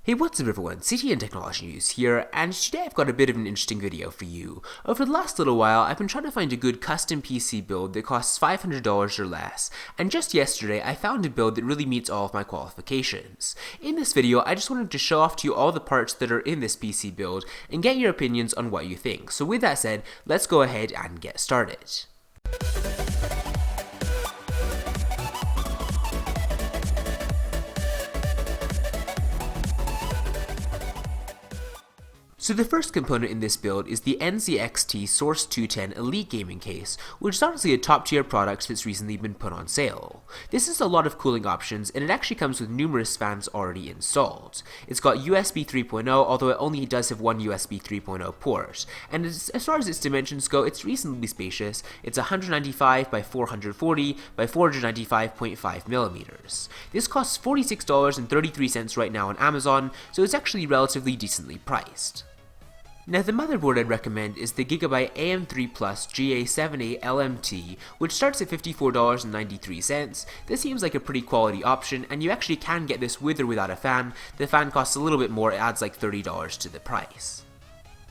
Hey, what's up everyone, CTNtechnologynews here, and today I've got a bit of an interesting video for you. Over the last little while, I've been trying to find a good custom PC build that costs $500 or less, and just yesterday I found a build that really meets all of my qualifications. In this video, I just wanted to show off to you all the parts that are in this PC build, and get your opinions on what you think. So with that said, let's go ahead and get started. So the first component in this build is the NZXT Source 210 Elite Gaming Case, which is honestly a top tier product that's recently been put on sale. This has a lot of cooling options, and it actually comes with numerous fans already installed. It's got USB 3.0, although it only does have one USB 3.0 port, and as far as its dimensions go, it's reasonably spacious. It's 195 by 440 by 495.5 millimeters. This costs $46.33 right now on Amazon, so it's actually relatively decently priced. Now the motherboard I'd recommend is the Gigabyte AM3 Plus GA78 LMT, which starts at $54.93. This seems like a pretty quality option, and you actually can get this with or without a fan. The fan costs a little bit more, it adds like $30 to the price.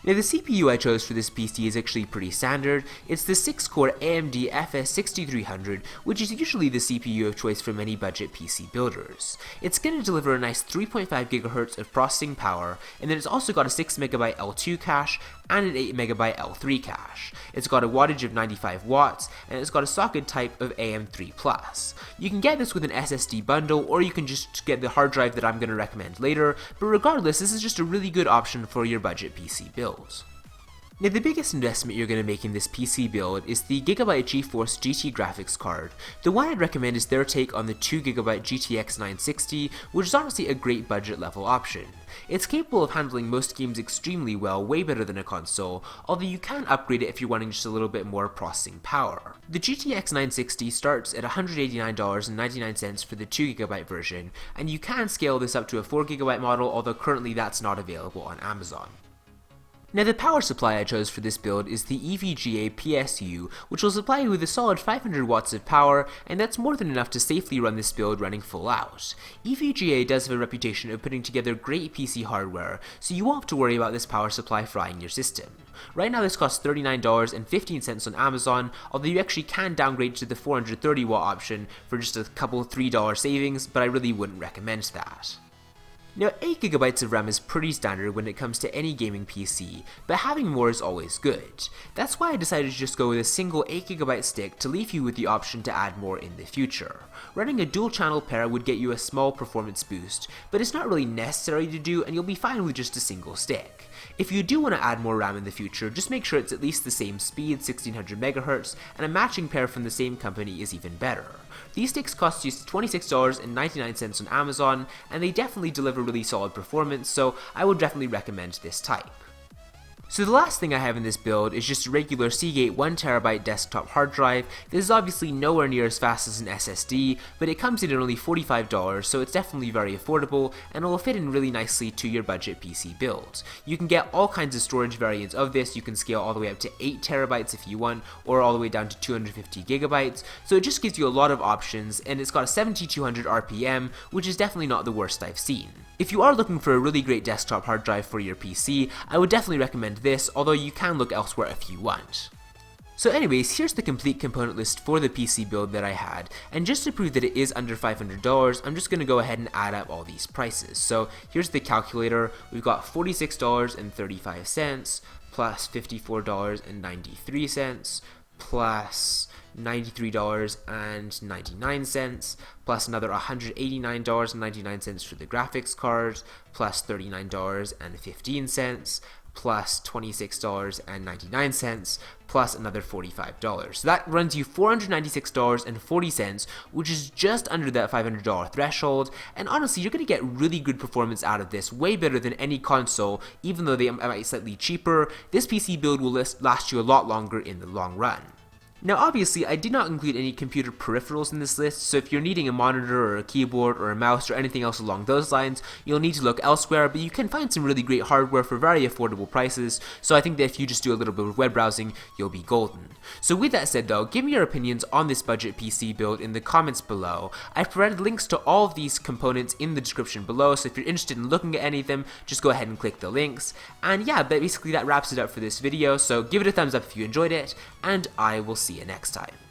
Now the CPU I chose for this PC is actually pretty standard. It's the 6-core AMD FS6300, which is usually the CPU of choice for many budget PC builders. It's going to deliver a nice 3.5 GHz of processing power, and then it's also got a 6MB L2 cache and an 8MB L3 cache. It's got a wattage of 95 watts, and it's got a socket type of AM3+. You can get this with an SSD bundle, or you can just get the hard drive that I'm going to recommend later, but regardless, this is just a really good option for your budget PC build. Now the biggest investment you're going to make in this PC build is the Gigabyte GeForce GT graphics card. The one I'd recommend is their take on the 2GB GTX 960, which is honestly a great budget level option. It's capable of handling most games extremely well, way better than a console, although you can upgrade it if you're wanting just a little bit more processing power. The GTX 960 starts at $189.99 for the 2GB version, and you can scale this up to a 4GB model, although currently that's not available on Amazon. Now the power supply I chose for this build is the EVGA PSU, which will supply you with a solid 500 watts of power, and that's more than enough to safely run this build running full out. EVGA does have a reputation of putting together great PC hardware, so you won't have to worry about this power supply frying your system. Right now this costs $39.15 on Amazon, although you actually can downgrade to the 430 watt option for just a couple $3 savings, but I really wouldn't recommend that. Now 8GB of RAM is pretty standard when it comes to any gaming PC, but having more is always good. That's why I decided to just go with a single 8GB stick to leave you with the option to add more in the future. Running a dual channel pair would get you a small performance boost, but it's not really necessary to do, and you'll be fine with just a single stick. If you do want to add more RAM in the future, just make sure it's at least the same speed, 1600 MHz, and a matching pair from the same company is even better. These sticks cost you $26.99 on Amazon, and they definitely deliver really solid performance, so I would definitely recommend this type. So the last thing I have in this build is just a regular Seagate 1TB desktop hard drive. This is obviously nowhere near as fast as an SSD, but it comes in at only $45, so it's definitely very affordable, and it will fit in really nicely to your budget PC build. You can get all kinds of storage variants of this. You can scale all the way up to 8TB if you want, or all the way down to 250GB, so it just gives you a lot of options, and it's got a 7200 RPM, which is definitely not the worst I've seen. If you are looking for a really great desktop hard drive for your PC, I would definitely recommend this, although you can look elsewhere if you want. So anyways, here's the complete component list for the PC build that I had, and just to prove that it is under $500, I'm just going to go ahead and add up all these prices. So here's the calculator. We've got $46.35 plus $54.93 plus $93.99 plus another $189.99 for the graphics card plus $39.15 plus $26.99 plus another $45. So that runs you $496.40, which is just under that $500 threshold, and honestly you're going to get really good performance out of this, way better than any console. Even though they might be slightly cheaper, this PC build will last you a lot longer in the long run. Now obviously I did not include any computer peripherals in this list, so if you're needing a monitor or a keyboard or a mouse or anything else along those lines, you'll need to look elsewhere, but you can find some really great hardware for very affordable prices, so I think that if you just do a little bit of web browsing, you'll be golden. So with that said though, give me your opinions on this budget PC build in the comments below. I've provided links to all of these components in the description below, so if you're interested in looking at any of them, just go ahead and click the links. And yeah, but basically that wraps it up for this video, so give it a thumbs up if you enjoyed it, and I will see you next time.